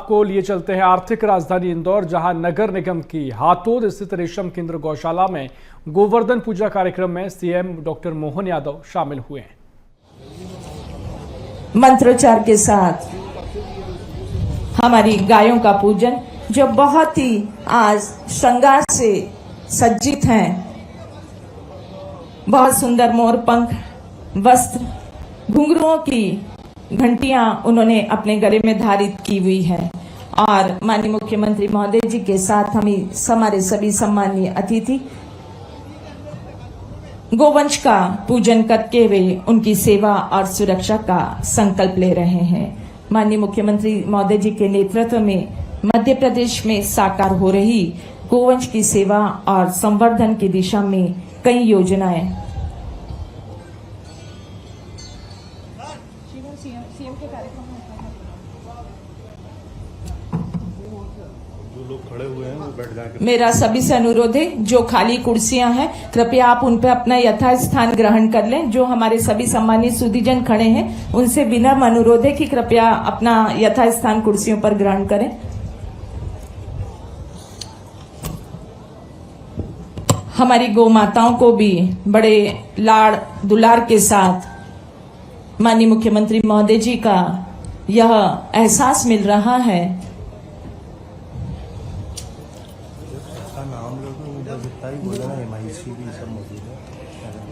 आपको लिए चलते हैं आर्थिक राजधानी इंदौर, जहां नगर निगम की हाथोद स्थित रेशम केंद्र गौशाला में गोवर्धन पूजा कार्यक्रम में सीएम डॉक्टर मोहन यादव शामिल हुए हैं। मंत्रोच्चार के साथ हमारी गायों का पूजन, जो बहुत ही आज श्रृंगार से सज्जित हैं, बहुत सुंदर मोर पंख, वस्त्र, घुंघरुओं की घंटियां उन्होंने अपने गले में धारित की हुई है। और माननीय मुख्यमंत्री महोदय जी के साथ हमारे सभी सम्मानीय अतिथि गोवंश का पूजन करके हुए उनकी सेवा और सुरक्षा का संकल्प ले रहे हैं। माननीय मुख्यमंत्री महोदय जी के नेतृत्व में मध्य प्रदेश में साकार हो रही गोवंश की सेवा और संवर्धन की दिशा में कई योजनाएं सीएम के कार्यक्रम जो लोग खड़े हुए हैं वो बैठ जाके। मेरा सभी से अनुरोध है, जो खाली कुर्सियां हैं कृपया आप उन पर अपना यथास्थान ग्रहण कर लें। जो हमारे सभी सम्मानित सुधीजन खड़े हैं उनसे विनम्र अनुरोध है कि कृपया अपना यथास्थान कुर्सियों पर ग्रहण करें। हमारी गौ माताओं को भी बड़े लाड़ दुलार के साथ माननीय मुख्यमंत्री महोदय जी का यह एहसास मिल रहा है।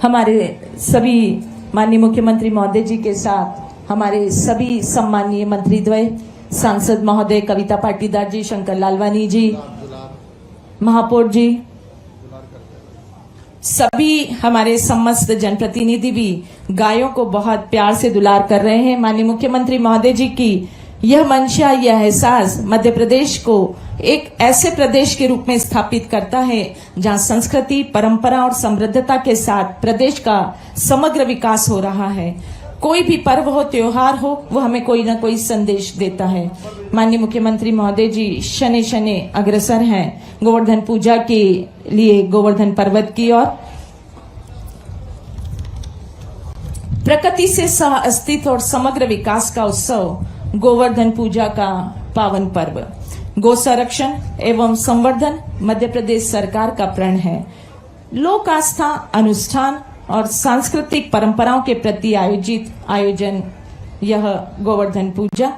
हमारे सभी माननीय मुख्यमंत्री महोदय जी के साथ हमारे सभी सम्मानीय मंत्रीद्वय, सांसद महोदय कविता पाटीदार जी, शंकर लालवानी जी, महापौर जी, सभी हमारे समस्त जनप्रतिनिधि भी गायों को बहुत प्यार से दुलार कर रहे हैं। माननीय मुख्यमंत्री महोदय जी की यह मंशा, यह एहसास मध्य प्रदेश को एक ऐसे प्रदेश के रूप में स्थापित करता है जहां संस्कृति, परंपरा और समृद्धता के साथ प्रदेश का समग्र विकास हो रहा है। कोई भी पर्व हो, त्योहार हो, वो हमें कोई ना कोई संदेश देता है। माननीय मुख्यमंत्री महोदय जी शनि शनि अग्रसर हैं गोवर्धन पूजा के लिए गोवर्धन पर्वत की ओर। प्रकृति से सह अस्तित्व और समग्र विकास का उत्सव गोवर्धन पूजा का पावन पर्व गो संरक्षण एवं संवर्धन मध्य प्रदेश सरकार का प्रण है। लोक आस्था, अनुष्ठान और सांस्कृतिक परंपराओं के प्रति आयोजन यह गोवर्धन पूजा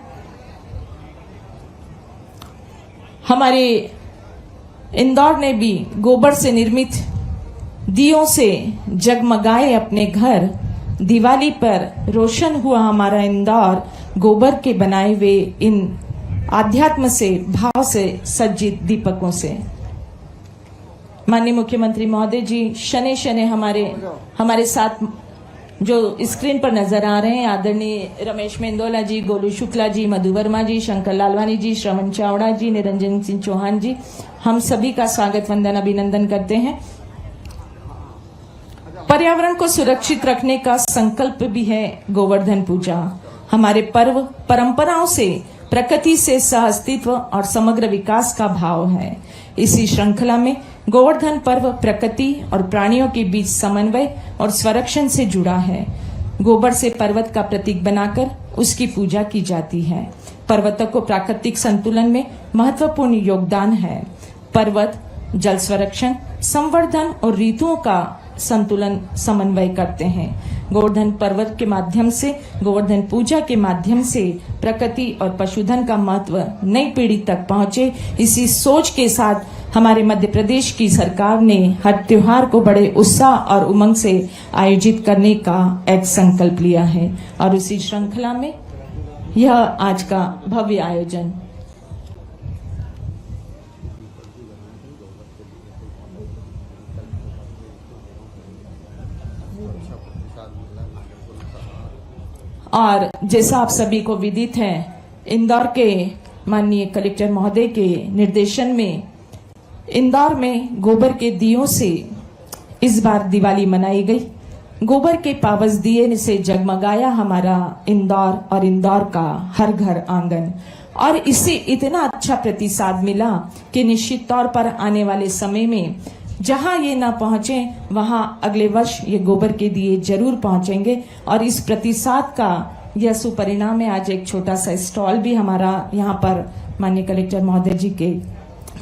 हमारे इंदौर ने भी गोबर से निर्मित दियों से जगमगाए अपने घर। दिवाली पर रोशन हुआ हमारा इंदौर गोबर के बनाए हुए इन आध्यात्म से, भाव से सज्जित दीपकों से। माननीय मुख्यमंत्री महोदय जी शनि शनि हमारे साथ जो स्क्रीन पर नजर आ रहे हैं, आदरणीय रमेश मेंदोला जी, गोलू शुक्ला जी, मधु वर्मा जी, शंकर लालवानी जी, श्रवण चावड़ा जी, निरंजन सिंह चौहान जी, हम सभी का स्वागत वंदन अभिनंदन करते हैं। पर्यावरण को सुरक्षित रखने का संकल्प भी है गोवर्धन पूजा। हमारे पर्व परंपराओं से, प्रकृति से सहअस्तित्व और समग्र विकास का भाव है। इसी श्रृंखला में गोवर्धन पर्व प्रकृति और प्राणियों के बीच समन्वय और संरक्षण से जुड़ा है। गोबर से पर्वत का प्रतीक बनाकर उसकी पूजा की जाती है। पर्वतों को प्राकृतिक संतुलन में महत्वपूर्ण योगदान है। पर्वत जल संरक्षण, संवर्धन और ऋतुओं का संतुलन समन्वय करते हैं। गोवर्धन पर्वत के माध्यम से, गोवर्धन पूजा के माध्यम से प्रकृति और पशुधन का महत्व नई पीढ़ी तक पहुंचे, इसी सोच के साथ हमारे मध्य प्रदेश की सरकार ने हर त्योहार को बड़े उत्साह और उमंग से आयोजित करने का एक संकल्प लिया है। और उसी श्रृंखला में यह आज का भव्य आयोजन और जैसा आप सभी को विदित है, इंदौर के माननीय कलेक्टर महोदय के निर्देशन में इंदौर में गोबर के दियों से इस बार दिवाली मनाई गई। गोबर के पावस दिए से जगमगाया हमारा इंदौर और इंदौर का हर घर आंगन, और इससे इतना अच्छा प्रतिसाद मिला कि निश्चित तौर पर आने वाले समय में जहां ये ना पहुंचे वहां अगले वर्ष ये गोबर के दिए जरूर पहुंचेंगे। और इस प्रतिसाद का यह सुपरिणाम है। आज एक छोटा सा स्टॉल भी हमारा यहाँ पर माननीय कलेक्टर महोदय जी के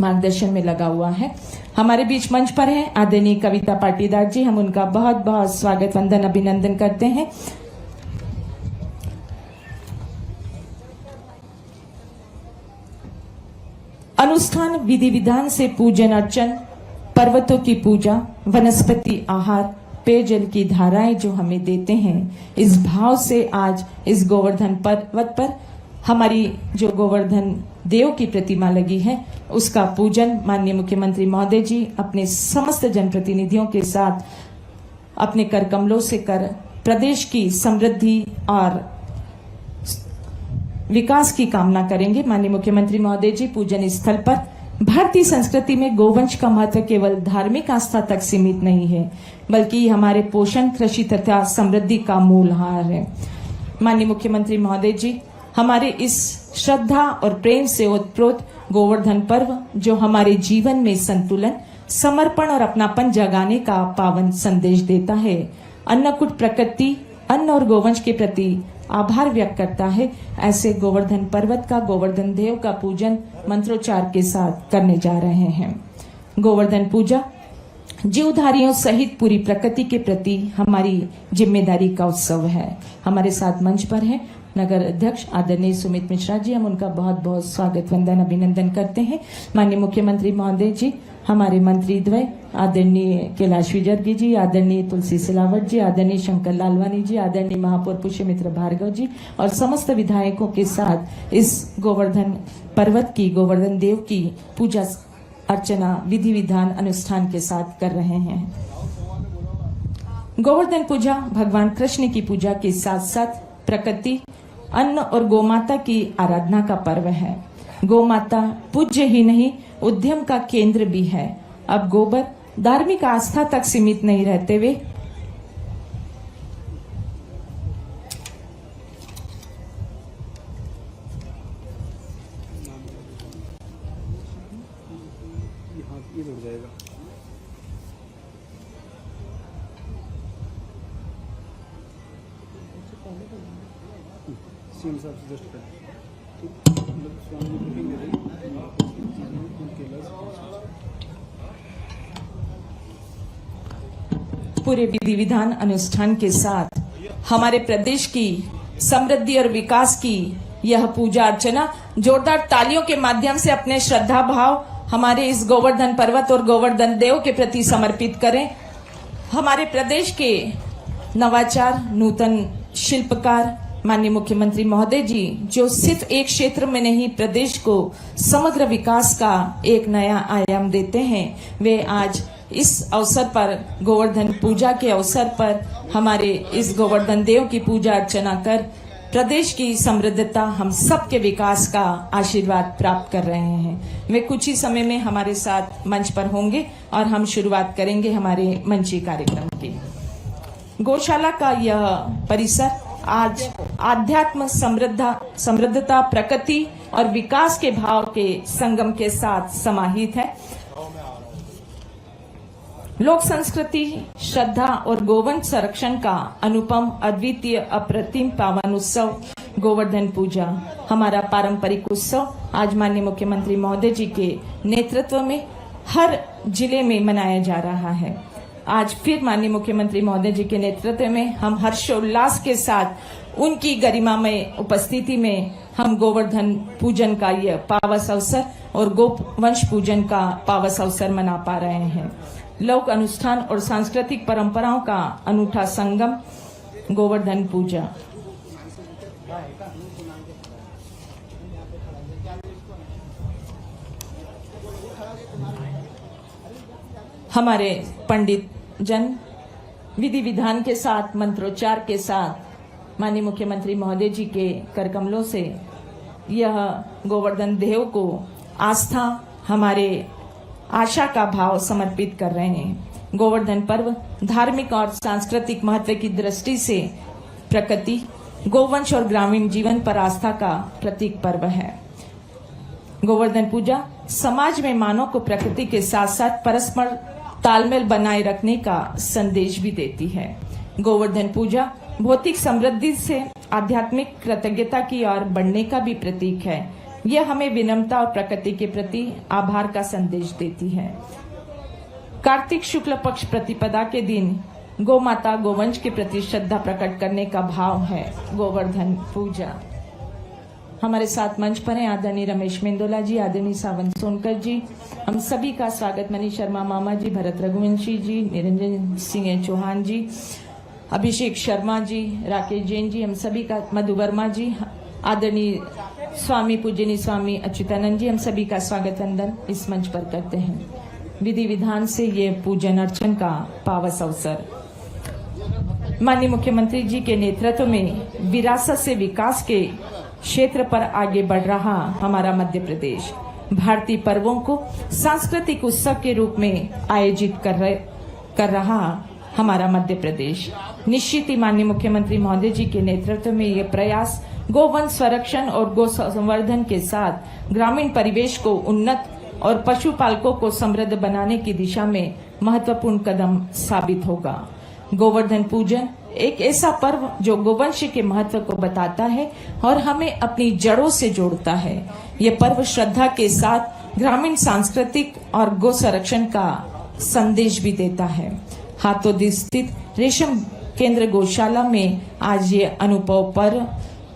मार्गदर्शन में लगा हुआ है। हमारे बीच मंच पर हैं आदरणीय कविता पाटीदार जी, हम उनका बहुत बहुत स्वागत वंदन अभिनंदन करते हैं। अनुष्ठान विधि विधान से पूजन अर्चन, पर्वतों की पूजा, वनस्पति आहार, पेयजल की धाराएं जो हमें देते हैं, इस भाव से आज इस गोवर्धन पर्वत पर हमारी जो गोवर्धन देव की प्रतिमा लगी है उसका पूजन माननीय मुख्यमंत्री महोदय जी अपने समस्त जनप्रतिनिधियों के साथ अपने कर कमलों से कर प्रदेश की समृद्धि और विकास की कामना करेंगे। माननीय मुख्यमंत्री महोदय जी पूजन स्थल पर भारतीय संस्कृति में गोवंश का महत्व केवल धार्मिक आस्था तक सीमित नहीं है, बल्कि हमारे पोषण, कृषि तथा समृद्धि का मूलहार है। माननीय मुख्यमंत्री महोदय जी, हमारे इस श्रद्धा और प्रेम से ओतप्रोत गोवर्धन पर्व जो हमारे जीवन में संतुलन, समर्पण और अपनापन जगाने का पावन संदेश देता है, अन्नकूट प्रकृति, अन्न और गोवंश के प्रति आभार व्यक्त करता है। ऐसे गोवर्धन पर्वत का, गोवर्धन देव का पूजन मंत्रोच्चार के साथ करने जा रहे हैं। गोवर्धन पूजा जीवधारियों सहित पूरी प्रकृति के प्रति हमारी जिम्मेदारी का उत्सव है। हमारे साथ मंच पर है नगर अध्यक्ष आदरणीय सुमित मिश्रा जी, हम उनका बहुत बहुत स्वागत वंदन अभिनंदन करते हैं। माननीय मुख्यमंत्री महोदय जी, हमारे मंत्री द्वय आदरणीय कैलाश विजर्गी जी, आदरणीय तुलसी सिलावट जी, आदरणीय शंकर लालवानी जी, आदरणीय महापौर पुष्यमित्र भार्गव जी और समस्त विधायकों के साथ इस गोवर्धन पर्वत की, गोवर्धन देव की पूजा अर्चना विधि विधान अनुष्ठान के साथ कर रहे हैं। गोवर्धन पूजा भगवान कृष्ण की पूजा के साथ साथ प्रकृति, अन्न और गोमाता की आराधना का पर्व है। गोमाता पूज्य ही नहीं, उद्यम का केंद्र भी है। अब गोबर धार्मिक आस्था तक सीमित नहीं रहते हुए ये जुड़ जाएगा। सीएम साहब सजेस्ट करें, मतलब स्वामी जी बुकिंग दे रही पूरे विधि विधान अनुष्ठान के साथ हमारे प्रदेश की समृद्धि और विकास की यह पूजा अर्चना जोरदार तालियों के माध्यम से अपने श्रद्धा भाव हमारे इस गोवर्धन पर्वत और गोवर्धन देव के प्रति समर्पित करें। हमारे प्रदेश के नवाचार, नूतन शिल्पकार माननीय मुख्यमंत्री महोदय जी जो सिर्फ एक क्षेत्र में नहीं प्रदेश को समग्र विकास का एक नया आयाम देते हैं, वे आज इस अवसर पर गोवर्धन पूजा के अवसर पर हमारे इस गोवर्धन देव की पूजा अर्चना कर प्रदेश की समृद्धता, हम सबके विकास का आशीर्वाद प्राप्त कर रहे हैं। वे कुछ ही समय में हमारे साथ मंच पर होंगे और हम शुरुआत करेंगे हमारे मंची कार्यक्रम की। गौशाला का यह परिसर आज आध्यात्म, समृद्धता, प्रकृति और विकास के भाव के संगम के साथ समाहित है। लोक संस्कृति, श्रद्धा और गोवंश संरक्षण का अनुपम, अद्वितीय, अप्रतिम पावन उत्सव गोवर्धन पूजा हमारा पारंपरिक उत्सव आज माननीय मुख्यमंत्री महोदय जी के नेतृत्व में हर जिले में मनाया जा रहा है। आज फिर माननीय मुख्यमंत्री महोदय जी के नेतृत्व में हम हर्षोल्लास के साथ उनकी गरिमामय उपस्थिति में हम गोवर्धन पूजन का यह पावस अवसर और गोवंश पूजन का पावस अवसर मना पा रहे हैं। लोक अनुष्ठान और सांस्कृतिक परंपराओं का अनूठा संगम गोवर्धन पूजा। हमारे पंडित जन विधि विधान के साथ, मंत्रोच्चार के साथ माननीय मुख्यमंत्री महोदय जी के करकमलों से यह गोवर्धन देव को आस्था, हमारे आशा का भाव समर्पित कर रहे हैं। गोवर्धन पर्व धार्मिक और सांस्कृतिक महत्व की दृष्टि से प्रकृति, गोवंश और ग्रामीण जीवन पर आस्था का प्रतीक पर्व है। गोवर्धन पूजा समाज में मानव को प्रकृति के साथ साथ परस्पर तालमेल बनाए रखने का संदेश भी देती है। गोवर्धन पूजा भौतिक समृद्धि से आध्यात्मिक कृतज्ञता की ओर बढ़ने का भी प्रतीक है। यह हमें विनम्रता और प्रकृति के प्रति आभार का संदेश देती है। कार्तिक शुक्ल पक्ष प्रतिपदा के दिन गौ माता गोवंश के प्रति श्रद्धा प्रकट करने का भाव है गोवर्धन पूजा। हमारे साथ मंच पर हैं आदरणीय रमेश मेंदोला जी, आदरणीय सावंत सोनकर जी। हम सभी का स्वागत, मनीष शर्मा मामा जी, भरत रघुवंशी जी, निरंजन सिंह चौहान जी, अभिषेक शर्मा जी, राकेश जैन जी, हम सभी का, मधु वर्मा जी, आदरणीय स्वामी पूजनीय स्वामी अच्युतानंद जी, हम सभी का स्वागत वंदन इस मंच पर करते हैं। विधि विधान से ये पूजन अर्चन का पावस अवसर माननीय मुख्यमंत्री जी के नेतृत्व में विरासत से विकास के क्षेत्र पर आगे बढ़ रहा हमारा मध्य प्रदेश भारतीय पर्वों को सांस्कृतिक उत्सव के रूप में आयोजित कर रहा हमारा मध्य प्रदेश निश्चित ही माननीय मुख्यमंत्री महोदय जी के नेतृत्व में ये प्रयास गोवंश संरक्षण और गौ संवर्धन के साथ ग्रामीण परिवेश को उन्नत और पशुपालकों को समृद्ध बनाने की दिशा में महत्वपूर्ण कदम साबित होगा। गोवर्धन पूजन एक ऐसा पर्व जो गोवंश के महत्व को बताता है और हमें अपनी जड़ों से जोड़ता है। ये पर्व श्रद्धा के साथ ग्रामीण सांस्कृतिक और गौ संरक्षण का संदेश भी देता है। हातोदी स्थित रेशम केंद्र गौशाला में आज ये अनुभव पर्व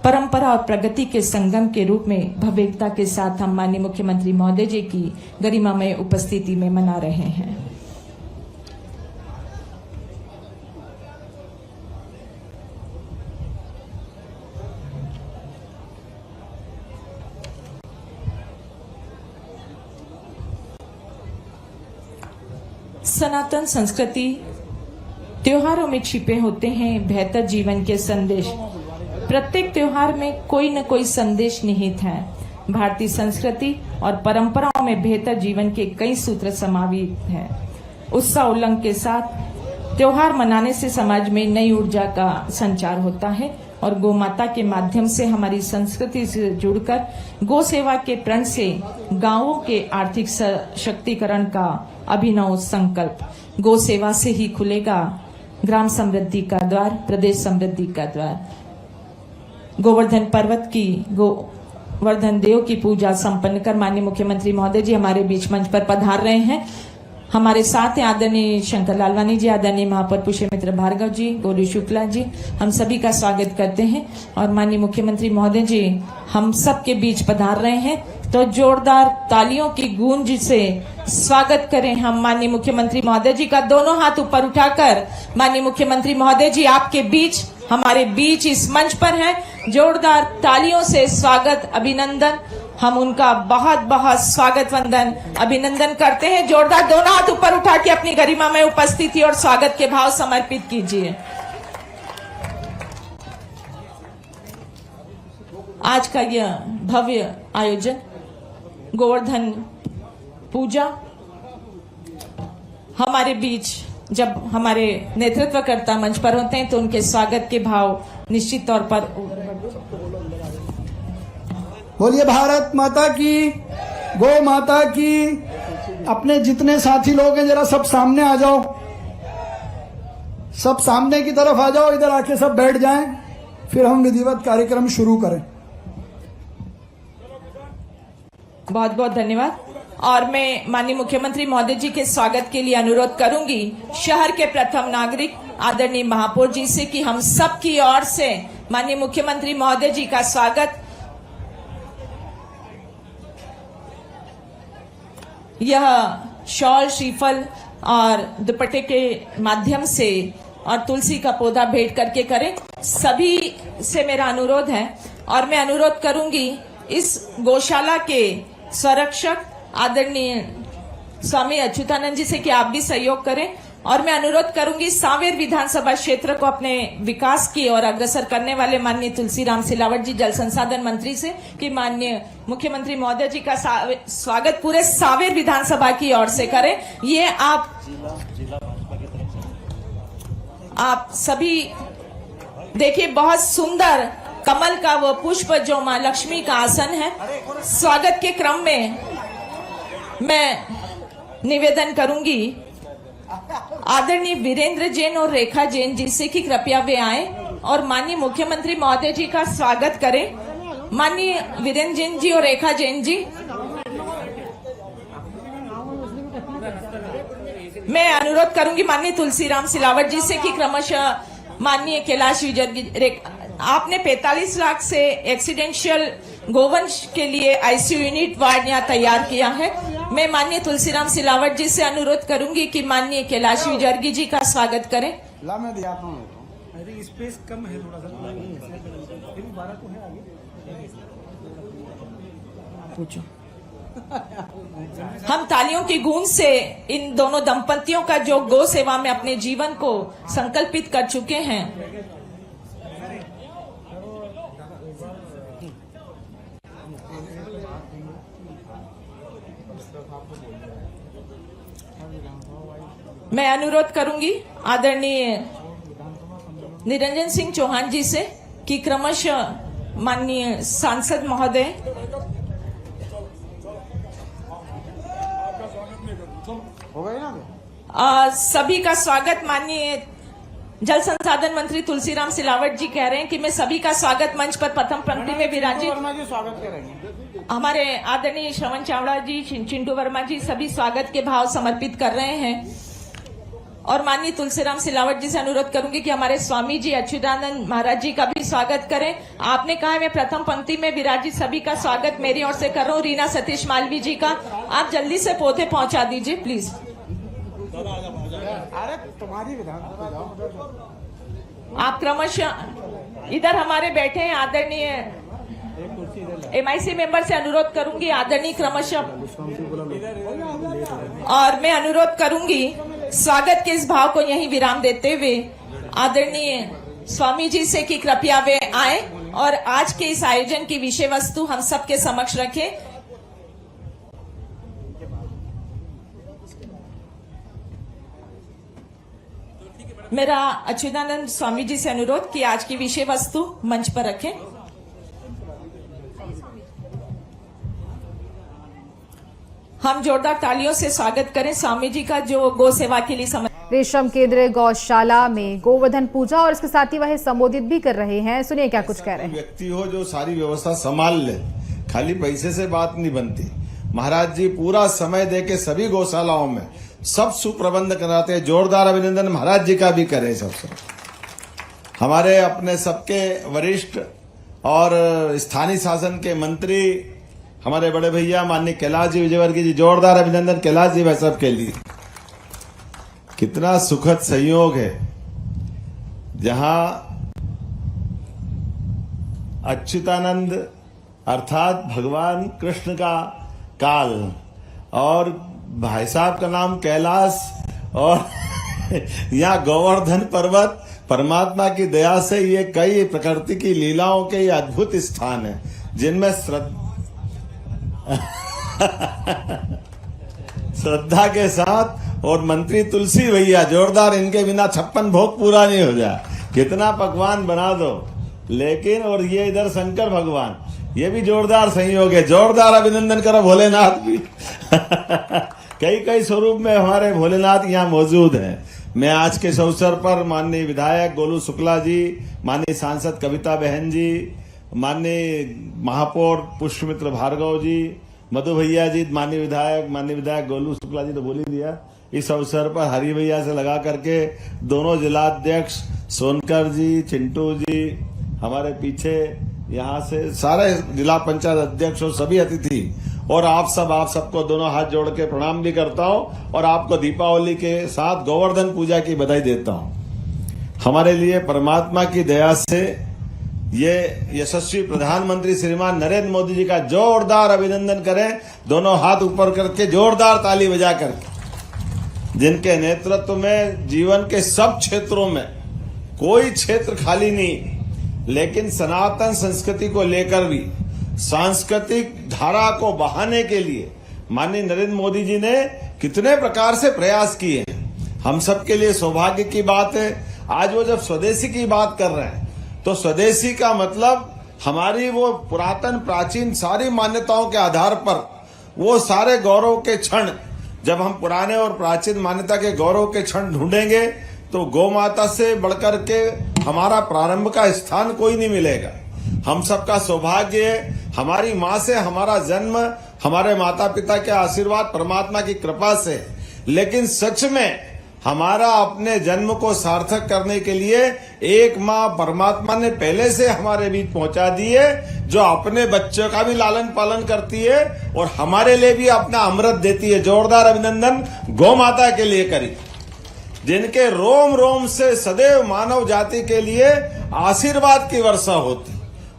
परंपरा और प्रगति के संगम के रूप में भव्यता के साथ हम माननीय मुख्यमंत्री महोदय जी की गरिमामय उपस्थिति में मना रहे हैं। सनातन संस्कृति त्योहारों में छिपे होते हैं बेहतर जीवन के संदेश। प्रत्येक त्योहार में कोई न कोई संदेश निहित है। भारतीय संस्कृति और परंपराओं में बेहतर जीवन के कई सूत्र समावित हैं। उत्साह उल्लास के साथ त्योहार मनाने से समाज में नई ऊर्जा का संचार होता है और गौ माता के माध्यम से हमारी संस्कृति से जुड़कर गौ सेवा के प्रण से गांवों के आर्थिक सशक्तिकरण का अभिनव संकल्प। गौ सेवा से ही खुलेगा ग्राम समृद्धि का द्वार, प्रदेश समृद्धि का द्वार। गोवर्धन पर्वत की गोवर्धन देव की पूजा संपन्न कर माननीय मुख्यमंत्री महोदय जी हमारे बीच मंच पर पधार रहे हैं। हमारे साथ हैं आदरणीय शंकर लालवानी जी, आदरणीय महापौर पुष्य मित्र भार्गव जी, गोलू शुक्ला जी, हम सभी का स्वागत करते हैं। और माननीय मुख्यमंत्री महोदय जी हम सब के बीच पधार रहे हैं, तो जोरदार तालियों की गूंज से स्वागत करें हम माननीय मुख्यमंत्री महोदय जी का। दोनों हाथ ऊपर उठाकर माननीय मुख्यमंत्री महोदय जी आपके बीच, हमारे बीच इस मंच पर हैं। जोरदार तालियों से स्वागत, अभिनंदन, हम उनका बहुत बहुत स्वागत वंदन अभिनंदन करते हैं। जोरदार दोनों हाथ ऊपर उठा के अपनी गरिमा में उपस्थिति और स्वागत के भाव समर्पित कीजिए। आज का यह भव्य आयोजन गोवर्धन पूजा हमारे बीच जब हमारे नेतृत्वकर्ता मंच पर होते हैं तो उनके स्वागत के भाव निश्चित तौर पर। बोलिए भारत माता की, गौ माता की। अपने जितने साथी लोग हैं जरा सब सामने आ जाओ, सब सामने की तरफ आ जाओ, इधर आके सब बैठ जाएं, फिर हम विधिवत कार्यक्रम शुरू करें। बहुत बहुत धन्यवाद। और मैं माननीय मुख्यमंत्री महोदय जी के स्वागत के लिए अनुरोध करूंगी शहर के प्रथम नागरिक आदरणीय महापौर जी से कि हम सब की ओर से माननीय मुख्यमंत्री महोदय जी का स्वागत। यह शॉल, श्रीफल और दुपट्टे के माध्यम से और तुलसी का पौधा भेंट करके करें। सभी से मेरा अनुरोध है और मैं अनुरोध करूंगी इस गौशाला के संरक्षक आदरणीय स्वामी अच्युतानंद जी से कि आप भी सहयोग करें। और मैं अनुरोध करूंगी सांवेर विधानसभा क्षेत्र को अपने विकास की ओर अग्रसर करने वाले माननीय तुलसीराम सिलावट जी जल संसाधन मंत्री से कि माननीय मुख्यमंत्री महोदय जी का स्वागत पूरे सांवेर विधानसभा की ओर से करें। ये आप सभी देखिए, बहुत सुंदर कमल का वो पुष्प जो मां लक्ष्मी का आसन है। स्वागत के क्रम में मैं निवेदन करूंगी आदरणीय वीरेंद्र जैन और रेखा जैन जी से कि कृपया वे आए और माननीय मुख्यमंत्री महोदय जी का स्वागत करें। माननीय वीरेंद्र जैन जी और रेखा जैन जी, मैं अनुरोध करूंगी माननीय तुलसीराम सिलावट जी से कि क्रमशः माननीय कैलाश विजय, आपने 45 लाख से एक्सीडेंशियल गोवंश के लिए आईसीयू यूनिट वार्ड यहाँ तैयार किया है। मैं माननीय तुलसीराम सिलावट जी से अनुरोध करूंगी कि माननीय कैलाश विजर्गी जी का स्वागत करें। ला मैं दिखाता हूँ। स्पेस कम है थोड़ा सा, फिर भी 12 तो है आगे। पूछो। हम तालियों की गूंज से इन दोनों दंपतियों का जो गौ सेवा में अपने जीवन को संकल्पित कर चुके हैं, मैं अनुरोध करूंगी आदरणीय निरंजन सिंह चौहान जी से कि क्रमशः माननीय सांसद महोदय हो गई ना? सभी का स्वागत। माननीय जल संसाधन मंत्री तुलसीराम सिलावट जी कह रहे हैं कि मैं सभी का स्वागत मंच पर प्रथम पंक्ति में विराजित वर्मा जी स्वागत करेंगे। हमारे आदरणीय श्रवण चावड़ा जी, चिंटू वर्मा जी सभी स्वागत के भाव समर्पित कर रहे हैं। और माननीय तुलसीराम सिलावट जी से अनुरोध करूंगी कि हमारे स्वामी जी अच्युतानंद महाराज जी का भी स्वागत करें। आपने कहा है मैं प्रथम पंक्ति में विराजित सभी का स्वागत मेरी ओर से कर रहा हूँ। रीना सतीश मालवी जी का आप जल्दी से पौधे पहुंचा दीजिए प्लीज। अरे तुम्हारी विधानसभा जाओ। आप क्रमशः इधर हमारे बैठे हैं आदरणीय एमआईसी मेंबर से अनुरोध करूंगी आदरणीय क्रमशः, और मैं अनुरोध करूंगी स्वागत के इस भाव को यहीं विराम देते हुए आदरणीय स्वामी जी से कि कृपया वे आए और आज के इस आयोजन की विषय वस्तु हम सबके समक्ष रखें। मेरा अच्युतानंद स्वामी जी से अनुरोध कि आज की विषय वस्तु मंच पर रखें। हम जोरदार तालियों से स्वागत करें स्वामी जी का जो गौ सेवा के लिए रेशम केंद्र गौशाला में गोवर्धन पूजा और इसके साथ ही वह संबोधित भी कर रहे हैं। सुनिए क्या कुछ कह रहे हैं। व्यक्ति हो जो सारी व्यवस्था संभाल ले, खाली पैसे से बात नहीं बनती। महाराज जी पूरा समय देके सभी गौशालाओं में सब सुप्रबंध कराते हैं। जोरदार अभिनंदन महाराज जी का भी करें सबसे। हमारे अपने सबके वरिष्ठ और स्थानीय शासन के मंत्री हमारे बड़े भैया माननीय कैलाश जी विजयवर्गीय जी, जोरदार अभिनंदन कैलाश जी भाई साहब के लिए। कितना सुखद संयोग है जहां अच्युतानंद अर्थात भगवान कृष्ण का काल और भाई साहब का नाम कैलाश और यहाँ गोवर्धन पर्वत, परमात्मा की दया से ये कई प्रकृति की लीलाओं के ये अद्भुत स्थान है जिनमें श्रद्धा के साथ। और मंत्री तुलसी भैया जोरदार, इनके बिना 56 भोग पूरा नहीं हो जाए। कितना पकवान बना दो, लेकिन और ये इधर शंकर भगवान, ये भी जोरदार संयोग है। जोरदार अभिनंदन करो भोलेनाथ भी। कई कई स्वरूप में हमारे भोलेनाथ यहाँ मौजूद हैं। मैं आज के इस अवसर पर माननीय विधायक गोलू शुक्ला जी, माननीय सांसद कविता बहन जी, माननीय महापौर पुष्पमित्र भार्गव जी, मधु भैया जी, माननीय विधायक गोलू शुक्ला जी तो बोल ही दिया। इस अवसर पर हरि भैया से लगा करके दोनों जिलाध्यक्ष सोनकर जी, चिंटू जी, हमारे पीछे यहाँ से सारे जिला पंचायत अध्यक्ष और सभी अतिथि और आप सबको दोनों हाथ जोड़ के प्रणाम भी करता हूँ और आपको दीपावली के साथ गोवर्धन पूजा की बधाई देता हूँ। हमारे लिए परमात्मा की दया से ये यशस्वी प्रधानमंत्री श्रीमान नरेंद्र मोदी जी का जोरदार अभिनंदन करें, दोनों हाथ ऊपर करके जोरदार ताली बजा करके, जिनके नेतृत्व में जीवन के सब क्षेत्रों में कोई क्षेत्र खाली नहीं, लेकिन सनातन संस्कृति को लेकर भी सांस्कृतिक धारा को बहाने के लिए माननीय नरेंद्र मोदी जी ने कितने प्रकार से प्रयास किए हैं। हम सबके लिए सौभाग्य की बात है। आज वो जब स्वदेशी की बात कर रहे हैं तो स्वदेशी का मतलब हमारी वो पुरातन प्राचीन सारी मान्यताओं के आधार पर वो सारे गौरव के क्षण, जब हम पुराने और प्राचीन मान्यता के गौरव के क्षण ढूंढेंगे तो गौ माता से बढ़कर के हमारा प्रारंभ का स्थान कोई नहीं मिलेगा। हम सबका सौभाग्य है। हमारी माँ से हमारा जन्म, हमारे माता पिता के आशीर्वाद, परमात्मा की कृपा से। लेकिन सच में हमारा अपने जन्म को सार्थक करने के लिए एक माँ परमात्मा ने पहले से हमारे बीच पहुंचा दी है, जो अपने बच्चों का भी लालन पालन करती है और हमारे लिए भी अपना अमृत देती है। जोरदार अभिनंदन गौ माता के लिए करी, जिनके रोम रोम से सदैव मानव जाति के लिए आशीर्वाद की वर्षा होती।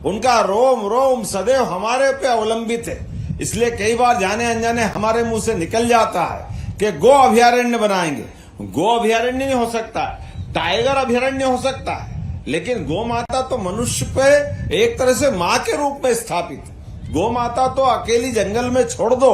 उनका रोम रोम सदैव हमारे पे अवलंबित है। इसलिए कई बार जाने अनजाने हमारे मुंह से निकल जाता है कि गो अभयारण्य बनाएंगे। गो अभयारण्य नहीं हो सकता, टाइगर अभयारण्य हो सकता है, लेकिन गौ माता तो मनुष्य पे एक तरह से माँ के रूप में स्थापित है। गौ माता तो अकेली जंगल में छोड़ दो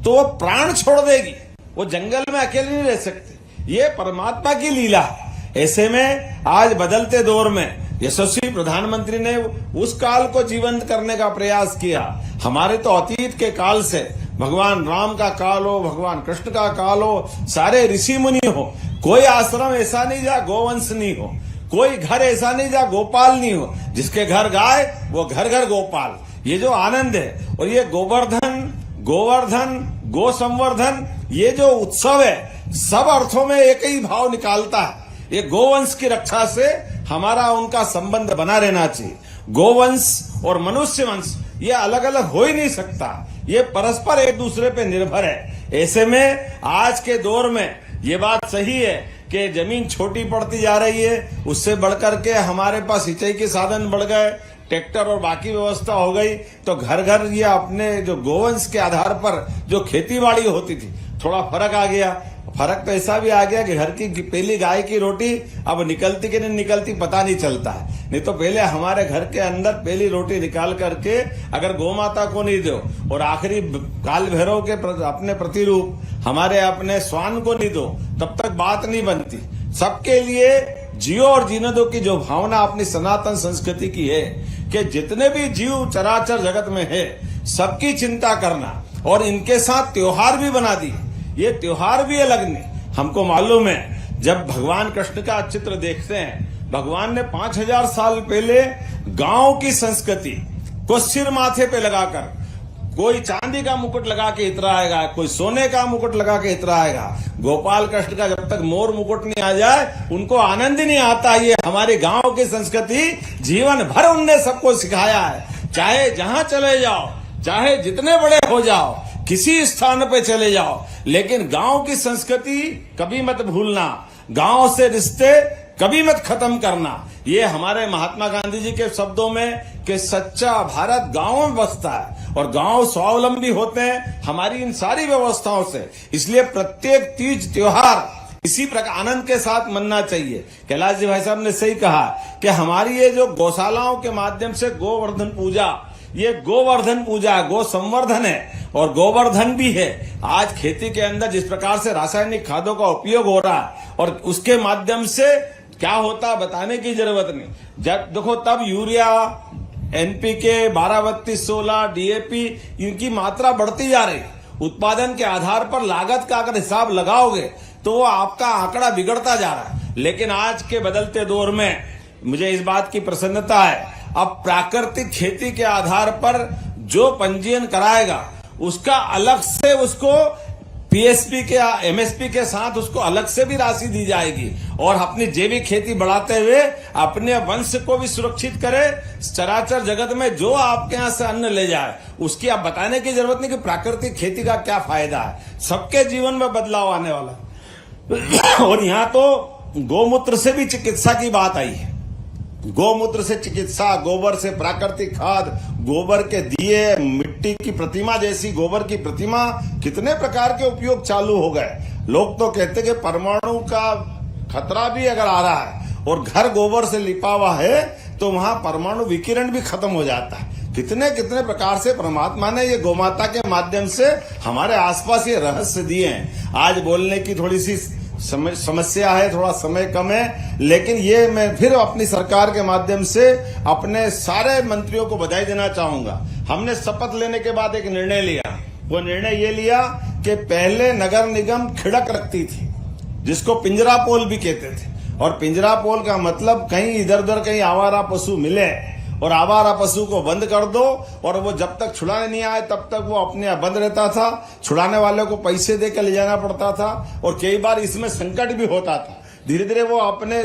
तो वो प्राण छोड़ देगी, वो जंगल में अकेले नहीं रह सकते। ये परमात्मा की लीला है। ऐसे में आज बदलते दौर में यशस्वी प्रधानमंत्री ने उस काल को जीवंत करने का प्रयास किया। हमारे तो अतीत के काल से भगवान राम का काल हो, भगवान कृष्ण का काल हो, सारे ऋषि मुनि हो, कोई आश्रम ऐसा नहीं जहाँ गोवंश नहीं हो, कोई घर ऐसा नहीं जहाँ गोपाल नहीं हो। जिसके घर गाय वो घर घर गोपाल। ये जो आनंद है और ये गोवर्धन गो संवर्धन, ये जो उत्सव है सब अर्थों में एक ही भाव निकालता है। ये गोवंश की रक्षा से हमारा उनका संबंध बना रहना चाहिए। गोवंश और मनुष्य वंश ये अलग अलग हो ही नहीं सकता, ये परस्पर एक दूसरे पे निर्भर है। ऐसे में आज के दौर में ये बात सही है कि जमीन छोटी पड़ती जा रही है, उससे बढ़कर के हमारे पास सिंचाई के साधन बढ़ गए, ट्रैक्टर और बाकी व्यवस्था हो गई, तो घर घर ये अपने जो गोवंश के आधार पर जो खेती बाड़ी होती थी थोड़ा फर्क आ गया। फर्क तो ऐसा भी आ गया कि घर की पहली गाय की रोटी अब निकलती कि नहीं निकलती पता नहीं चलता है। नहीं तो पहले हमारे घर के अंदर पहली रोटी निकाल करके अगर गौ माता को नहीं दो और आखिरी काल भैरव के अपने प्रतिरूप हमारे अपने स्वान को नहीं दो, तब तक बात नहीं बनती। सबके लिए जियो और जीने दो की जो भावना अपनी सनातन संस्कृति की है कि जितने भी जीव चराचर जगत में है सबकी चिंता करना, और इनके साथ त्योहार भी बना दिए। ये त्योहार भी अलग नहीं। हमको मालूम है जब भगवान कृष्ण का चित्र देखते हैं, भगवान ने 5000 साल पहले गांव की संस्कृति को सिर माथे पे लगाकर, कोई चांदी का मुकुट लगा के इतराएगा, कोई सोने का मुकुट लगा के इतराएगा। गोपाल कृष्ण का जब तक मोर मुकुट नहीं आ जाए उनको आनंद ही नहीं आता। ये हमारे गांव की संस्कृति जीवन भर उनने सबको सिखाया है। चाहे जहां चले जाओ, चाहे जितने बड़े हो जाओ, किसी स्थान पे चले जाओ, लेकिन गांव की संस्कृति कभी मत भूलना, गांव से रिश्ते कभी मत खत्म करना। ये हमारे महात्मा गांधी जी के शब्दों में कि सच्चा भारत गांव में बसता है और गांव स्वावलंबी होते हैं हमारी इन सारी व्यवस्थाओं से। इसलिए प्रत्येक तीज त्योहार इसी प्रकार आनंद के साथ मनना चाहिए। कैलाश जी भाई साहब ने सही कहा कि हमारी ये जो गौशालाओं के माध्यम से गोवर्धन पूजा, ये गोवर्धन पूजा गो संवर्धन है और गोवर्धन भी है। आज खेती के अंदर जिस प्रकार से रासायनिक खादों का उपयोग हो रहा है और उसके माध्यम से क्या होता बताने की जरूरत नहीं। जब देखो तब यूरिया, एनपीके, 12-32-16, डीएपी इनकी मात्रा बढ़ती जा रही। उत्पादन के आधार पर लागत का अगर हिसाब लगाओगे तो वो आपका आंकड़ा बिगड़ता जा रहा है। लेकिन आज के बदलते दौर में मुझे इस बात की प्रसन्नता है, अब प्राकृतिक खेती के आधार पर जो पंजीयन कराएगा उसका अलग से उसको पीएसपी के एमएसपी के साथ उसको अलग से भी राशि दी जाएगी और अपनी जैविक खेती बढ़ाते हुए अपने वंश को भी सुरक्षित करे। चराचर जगत में जो आपके यहाँ से अन्न ले जाए उसकी आप बताने की जरूरत नहीं कि प्राकृतिक खेती का क्या फायदा है। सबके जीवन में बदलाव आने वाला और यहाँ तो गौमूत्र से भी चिकित्सा की बात आई है। गौमूत्र से चिकित्सा, गोबर से प्राकृतिक खाद, गोबर के दिए, मिट्टी की प्रतिमा जैसी गोबर की प्रतिमा, कितने प्रकार के उपयोग चालू हो गए। लोग तो कहते कि परमाणु का खतरा भी अगर आ रहा है और घर गोबर से लिपा हुआ है तो वहां परमाणु विकिरण भी खत्म हो जाता है। कितने कितने प्रकार से परमात्मा ने ये गोमाता के माध्यम से हमारे आसपास ये रहस्य दिए हैं। आज बोलने की थोड़ी सी समस्या है, थोड़ा समय कम है, लेकिन ये मैं फिर अपनी सरकार के माध्यम से अपने सारे मंत्रियों को बधाई देना चाहूंगा। हमने शपथ लेने के बाद एक निर्णय लिया। वो निर्णय ये लिया कि पहले नगर निगम खिड़क रखती थी जिसको पिंजरा पोल भी कहते थे, और पिंजरा पोल का मतलब कहीं इधर उधर कहीं आवारा पशु मिले और आवारा पशु को बंद कर दो, और वो जब तक छुड़ाने नहीं आए तब तक वो अपने आप बंद रहता था। छुड़ाने वाले को पैसे देकर ले जाना पड़ता था, और कई बार इसमें संकट भी होता था। धीरे धीरे वो अपने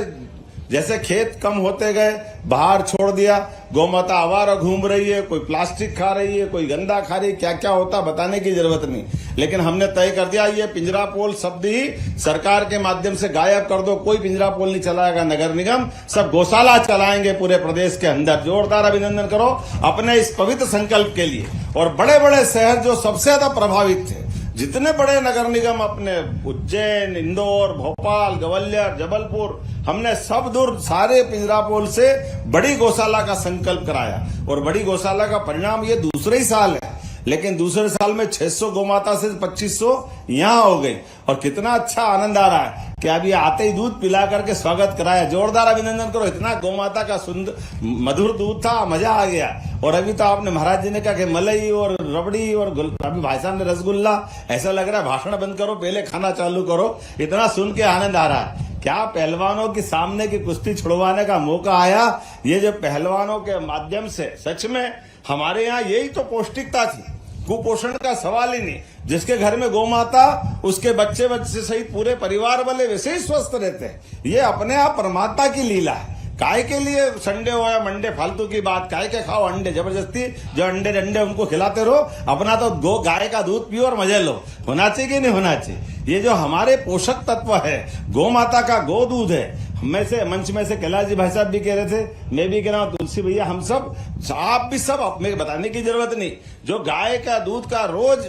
जैसे खेत कम होते गए, बाहर छोड़ दिया। गौमाता आवारा घूम रही है, कोई प्लास्टिक खा रही है, कोई गंदा खा रही है, क्या क्या होता बताने की जरूरत नहीं। लेकिन हमने तय कर दिया ये पिंजरा पोल शब्द ही सरकार के माध्यम से गायब कर दो। कोई पिंजरा पोल नहीं चलाएगा नगर निगम, सब गौशाला चलाएंगे पूरे प्रदेश के अंदर। जोरदार अभिनंदन करो अपने इस पवित्र संकल्प के लिए। और बड़े बड़े शहर जो सबसे ज्यादा प्रभावित थे, जितने बड़े नगर निगम अपने उज्जैन, इंदौर, भोपाल, ग्वालियर, जबलपुर, हमने सब दूर सारे पिंजरा पोल से बड़ी गौशाला का संकल्प कराया। और बड़ी गौशाला का परिणाम ये दूसरे ही साल है, लेकिन दूसरे साल में 600 गौमाता से 2500 यहाँ हो गई। और कितना अच्छा आनंद आ रहा है कि अभी आते ही दूध पिला करके स्वागत कराया। जोरदार अभिनंदन करो। इतना गौमाता का सुंदर मधुर दूध था, मजा आ गया। और अभी तो आपने महाराज जी ने कहा कि मलाई और रबड़ी और अभी भाई साहब ने रसगुल्ला, ऐसा लग रहा है भाषण बंद करो पहले खाना चालू करो। इतना सुन के आनंद आ रहा है। क्या पहलवानों के सामने की कुश्ती छुड़वाने का मौका आया। ये जो पहलवानों के माध्यम से सच में हमारे यहाँ यही तो पौष्टिकता थी, कुपोषण का सवाल ही नहीं। जिसके घर में गौमाता, उसके बच्चे बच्चे सहित पूरे परिवार वाले वैसे ही स्वस्थ रहते हैं। ये अपने आप परमात्मा की लीला है। काय के लिए संडे हो या मंडे फालतू की बात, काय के खाओ अंडे, जबरदस्ती जो अंडे डंडे उनको खिलाते रहो। अपना तो गाय का दूध पियो और मजे लो। होना चाहिए कि नहीं होना चाहिए। ये जो हमारे पोषक तत्व है, गौ माता का गो दूध है। में से मंच में से कैलाश जी भाई साहब भी कह रहे थे, मैं भी कह रहा हूं, तुलसी भैया, हम सब, आप भी सब, अपने बताने की जरूरत नहीं। जो गाय का दूध का रोज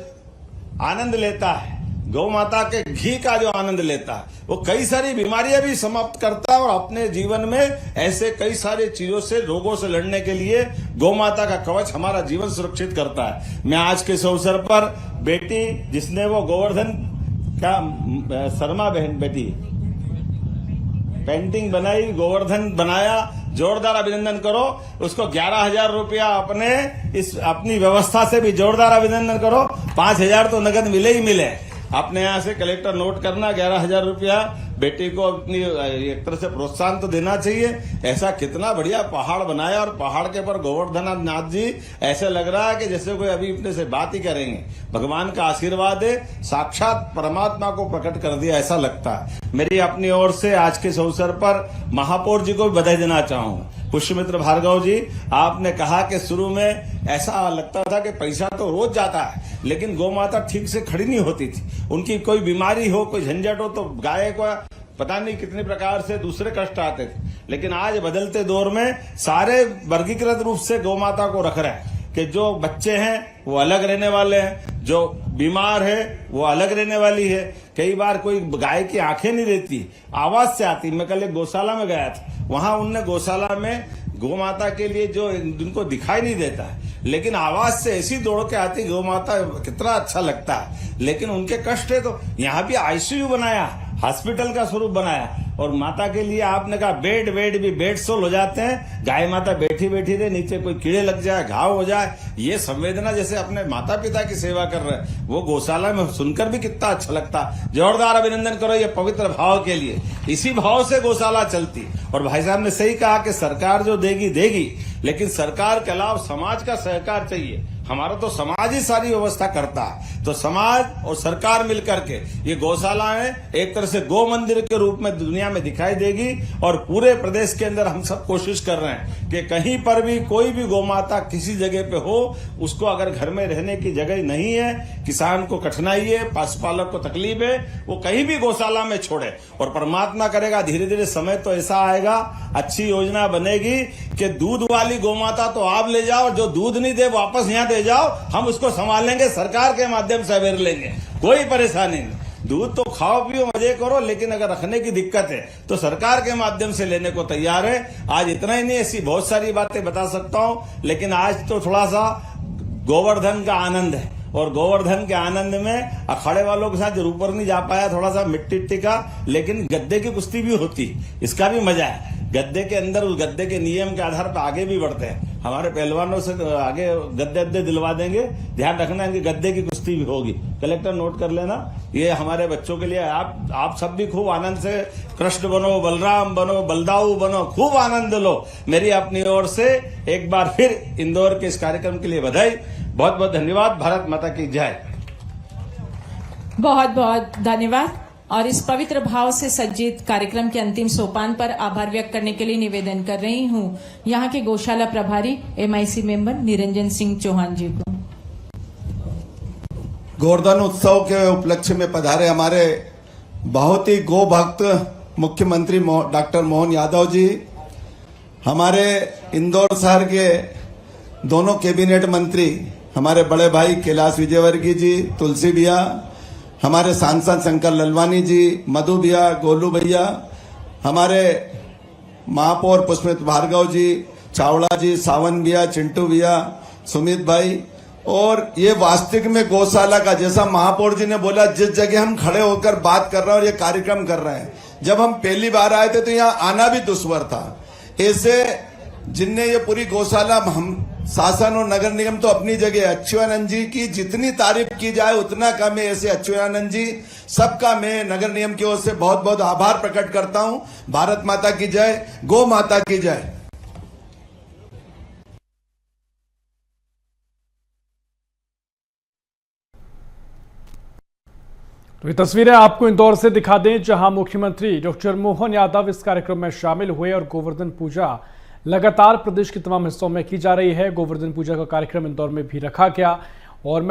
आनंद लेता है, गौ माता के घी का जो आनंद लेता है, वो कई सारी बीमारियां भी समाप्त करता है। और अपने जीवन में ऐसे कई सारी चीजों से, रोगों से लड़ने के लिए गौ माता का कवच हमारा जीवन सुरक्षित करता है। मैं आज के इस अवसर पर बेटी, जिसने वो गोवर्धन का, शर्मा बहन बेटी पेंटिंग बनाई, गोवर्धन बनाया, जोरदार अभिनंदन करो। उसको 11,000 रुपया अपनी व्यवस्था से भी जोरदार अभिनंदन करो। 5,000 तो नगद मिले ही मिले। अपने यहाँ से कलेक्टर नोट करना, 11,000 रुपया बेटी को अपनी एक तरह से प्रोत्साहन तो देना चाहिए। ऐसा कितना बढ़िया पहाड़ बनाया, और पहाड़ के ऊपर गोवर्धन नाथ जी, ऐसे लग रहा है कि जैसे कोई अभी अपने से बात ही करेंगे। भगवान का आशीर्वाद है, साक्षात परमात्मा को प्रकट कर दिया ऐसा लगता है। मेरी अपनी ओर से आज के इस अवसर पर महापौर जी को भी बधाई देना चाहूंगा। पुष्यमित्र भार्गव जी, आपने कहा कि शुरू में ऐसा लगता था कि पैसा तो रोज जाता है, लेकिन गौ माता ठीक से खड़ी नहीं होती थी। उनकी कोई बीमारी हो, कोई झंझट हो, तो गाय को पता नहीं कितने प्रकार से दूसरे कष्ट आते थे। लेकिन आज बदलते दौर में सारे वर्गीकृत रूप से गौ माता को रख रहे हैं कि जो बच्चे हैं वो अलग रहने वाले हैं, जो बीमार है वो अलग रहने वाली है। कई बार कोई गाय की आंखें नहीं रहती, आवाज से आती। मैं कल एक गौशाला में गया था, वहां उनने गौशाला में गौ माता के लिए जो जिनको दिखाई नहीं देता है, लेकिन आवाज से ऐसी दौड़ के आती गौ माता, कितना अच्छा लगता है। लेकिन उनके कष्ट है, तो यहाँ भी आईसीयू बनाया, हॉस्पिटल का स्वरूप बनाया। और माता के लिए आपने कहा बेड भी बेड सोल हो जाते हैं। गाय माता बैठी बैठी रहे, नीचे कोई कीड़े लग जाए, घाव हो जाए, ये संवेदना जैसे अपने माता पिता की सेवा कर रहे हैं, वो गौशाला में सुनकर भी कितना अच्छा लगता। जोरदार अभिनंदन करो ये पवित्र भाव के लिए। इसी भाव से गौशाला चलती। और भाई साहब ने सही कहा कि सरकार जो देगी, लेकिन सरकार के अलावा समाज का सहकार चाहिए। हमारा तो समाज ही सारी व्यवस्था करता है। तो समाज और सरकार मिलकर के ये गौशालाएं एक तरह से गौ मंदिर के रूप में दुनिया में दिखाई देगी। और पूरे प्रदेश के अंदर हम सब कोशिश कर रहे हैं कि कहीं पर भी कोई भी गौ माता किसी जगह पे हो, उसको अगर घर में रहने की जगह नहीं है, किसान को कठिनाई है, पशुपालक को तकलीफ है, वो कहीं भी गौशाला में छोड़े। और परमात्मा करेगा धीरे धीरे समय तो ऐसा आएगा, अच्छी योजना बनेगी कि दूध वाली गौ माता तो आप ले जाओ, जो दूध नहीं दे वापस यहाँ दे जाओ, हम उसको संभालेंगे, सरकार के माध्यम से अवेयर लेंगे, कोई परेशानी नहीं। दूध तो खाओ पियो मजे करो, लेकिन अगर रखने की दिक्कत है तो सरकार के माध्यम से लेने को तैयार है। आज इतना ही नहीं, ऐसी बहुत सारी बातें बता सकता हूं, लेकिन आज तो थोड़ा सा गोवर्धन का आनंद है। और गोवर्धन के आनंद में अखाड़े वालों के साथ जरूर ऊपर नहीं जा पाया, थोड़ा सा मिट्टी का, लेकिन गद्दे की कुश्ती भी होती, इसका भी मजा है। गद्दे के अंदर उस गद्दे के नियम के आधार पर आगे भी बढ़ते हैं। हमारे पहलवानों से आगे गद्दे दिलवा देंगे। ध्यान रखना इनकी गद्दे की कुश्ती भी होगी। कलेक्टर नोट कर लेना, ये हमारे बच्चों के लिए। आप सब भी खूब आनंद से कृष्ण बनो, बलराम बनो, बलदाऊ बनो, खूब आनंद लो। मेरी अपनी ओर से एक बार फिर इंदौर के इस कार्यक्रम के लिए बधाई। बहुत बहुत धन्यवाद। भारत माता की जय। बहुत बहुत धन्यवाद। और इस पवित्र भाव से सज्जित कार्यक्रम के अंतिम सोपान पर आभार व्यक्त करने के लिए निवेदन कर रही हूं यहां के गौशाला प्रभारी MIC मेंबर निरंजन सिंह चौहान जी को। गोवर्धन उत्सव के उपलक्ष्य में पधारे हमारे बहुत ही गो भक्त मुख्यमंत्री डॉक्टर मोहन यादव जी, हमारे इंदौर शहर के दोनों कैबिनेट मंत्री, हमारे बड़े भाई कैलाश विजयवर्गीय जी, तुलसी भैया, हमारे सांसद शंकर ललवानी जी, मधु भैया, गोलू भैया, हमारे महापौर पुष्पित भार्गव जी, चावड़ा जी, सावन भैया, चिंटू भैया, सुमित भाई। और ये वास्तविक में गौशाला का, जैसा महापौर जी ने बोला, जिस जगह हम खड़े होकर बात कर रहे हैं और ये कार्यक्रम कर रहे हैं, जब हम पहली बार आए थे तो यहाँ आना भी दुश्वार था। ऐसे जिनने ये पूरी गौशाला, हम शासन और नगर निगम तो अपनी जगह, अच्युतानंद जी की जितनी तारीफ की जाए उतना कम है। ऐसे अच्युतानंद जी सबका मैं नगर निगम की ओर से बहुत बहुत आभार प्रकट करता हूं। भारत माता की जय, गौ माता की जय। तो ये तस्वीरें आपको इंदौर से दिखा दें, जहां मुख्यमंत्री डॉक्टर मोहन यादव इस कार्यक्रम में शामिल हुए और गोवर्धन पूजा लगातार प्रदेश के तमाम हिस्सों में की जा रही है। गोवर्धन पूजा का कार्यक्रम इंदौर में भी रखा गया और